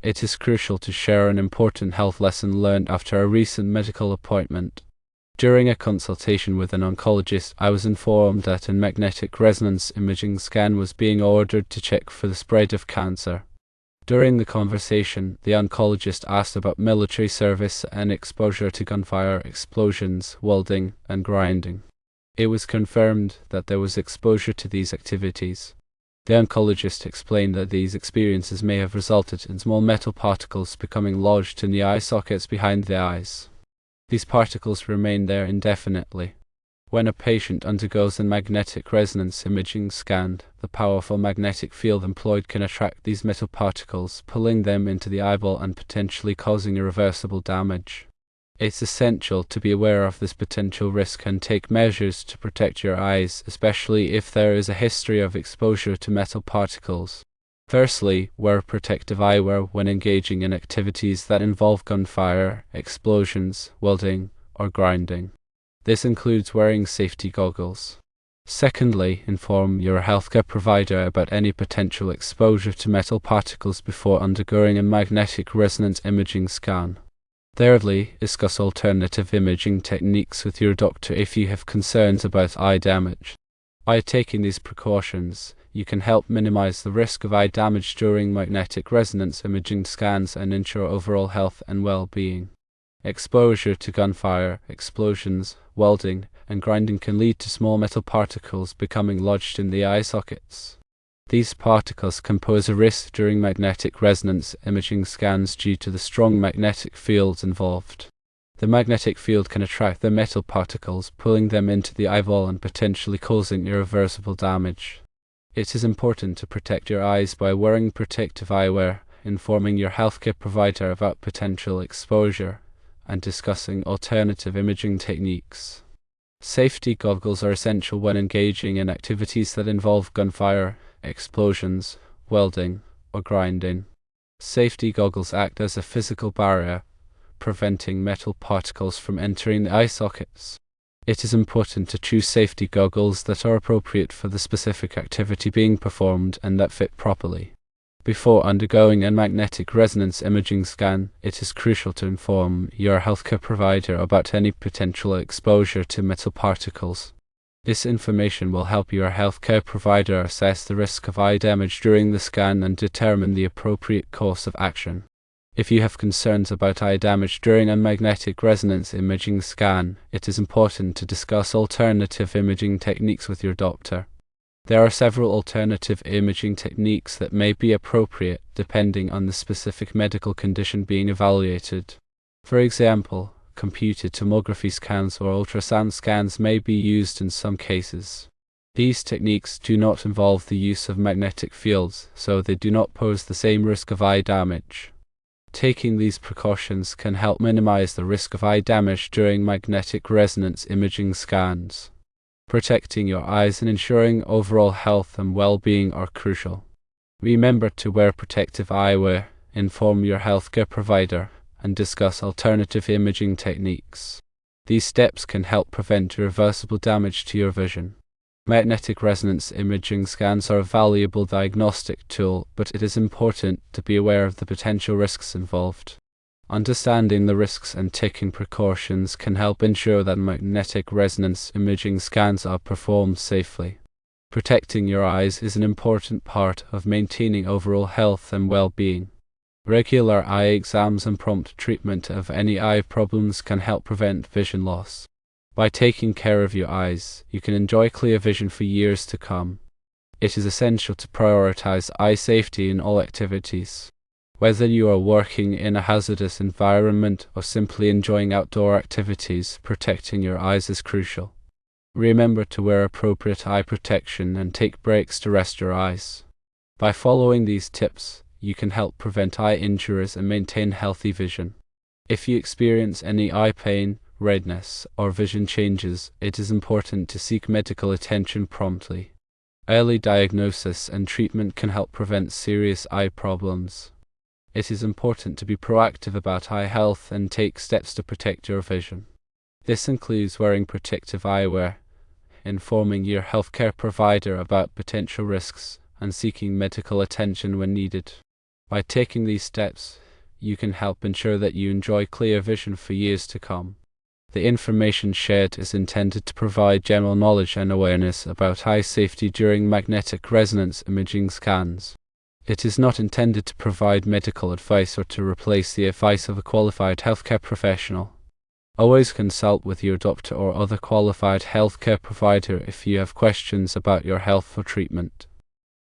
It is crucial to share an important health lesson learned after a recent medical appointment. During a consultation with an oncologist, I was informed that a magnetic resonance imaging scan was being ordered to check for the spread of cancer. During the conversation, the oncologist asked about military service and exposure to gunfire, explosions, welding, and grinding. It was confirmed that there was exposure to these activities. The oncologist explained that these experiences may have resulted in small metal particles becoming lodged in the eye sockets behind the eyes. These particles remain there indefinitely. When a patient undergoes a magnetic resonance imaging scan, the powerful magnetic field employed can attract these metal particles, pulling them into the eyeball and potentially causing irreversible damage. It's essential to be aware of this potential risk and take measures to protect your eyes, especially if there is a history of exposure to metal particles. Firstly, wear protective eyewear when engaging in activities that involve gunfire, explosions, welding, or grinding. This includes wearing safety goggles. Secondly, inform your healthcare provider about any potential exposure to metal particles before undergoing a magnetic resonance imaging scan. Thirdly, discuss alternative imaging techniques with your doctor if you have concerns about eye damage. By taking these precautions, you can help minimize the risk of eye damage during magnetic resonance imaging scans and ensure overall health and well-being. Exposure to gunfire, explosions, welding, and grinding can lead to small metal particles becoming lodged in the eye sockets. These particles can pose a risk during magnetic resonance imaging scans due to the strong magnetic fields involved. The magnetic field can attract the metal particles, pulling them into the eyeball and potentially causing irreversible damage. It is important to protect your eyes by wearing protective eyewear, informing your healthcare provider about potential exposure, and discussing alternative imaging techniques. Safety goggles are essential when engaging in activities that involve gunfire, explosions, welding, or grinding. Safety goggles act as a physical barrier, preventing metal particles from entering the eye sockets. It is important to choose safety goggles that are appropriate for the specific activity being performed and that fit properly. Before undergoing a magnetic resonance imaging scan, it is crucial to inform your healthcare provider about any potential exposure to metal particles. This information will help your healthcare provider assess the risk of eye damage during the scan and determine the appropriate course of action. If you have concerns about eye damage during a magnetic resonance imaging scan, it is important to discuss alternative imaging techniques with your doctor. There are several alternative imaging techniques that may be appropriate depending on the specific medical condition being evaluated. For example, computed tomography scans or ultrasound scans may be used in some cases. These techniques do not involve the use of magnetic fields, so they do not pose the same risk of eye damage. Taking these precautions can help minimize the risk of eye damage during magnetic resonance imaging scans. Protecting your eyes and ensuring overall health and well-being are crucial. Remember to wear protective eyewear, inform your healthcare provider, and discuss alternative imaging techniques. These steps can help prevent irreversible damage to your vision. Magnetic resonance imaging scans are a valuable diagnostic tool, but it is important to be aware of the potential risks involved. Understanding the risks and taking precautions can help ensure that magnetic resonance imaging scans are performed safely. Protecting your eyes is an important part of maintaining overall health and well-being. Regular eye exams and prompt treatment of any eye problems can help prevent vision loss. By taking care of your eyes, you can enjoy clear vision for years to come. It is essential to prioritize eye safety in all activities. Whether you are working in a hazardous environment or simply enjoying outdoor activities, protecting your eyes is crucial. Remember to wear appropriate eye protection and take breaks to rest your eyes. By following these tips, you can help prevent eye injuries and maintain healthy vision. If you experience any eye pain, redness, or vision changes, it is important to seek medical attention promptly. Early diagnosis and treatment can help prevent serious eye problems. It is important to be proactive about eye health and take steps to protect your vision. This includes wearing protective eyewear, informing your healthcare provider about potential risks, and seeking medical attention when needed. By taking these steps, you can help ensure that you enjoy clear vision for years to come. The information shared is intended to provide general knowledge and awareness about eye safety during magnetic resonance imaging scans. It is not intended to provide medical advice or to replace the advice of a qualified healthcare professional. Always consult with your doctor or other qualified healthcare provider if you have questions about your health or treatment.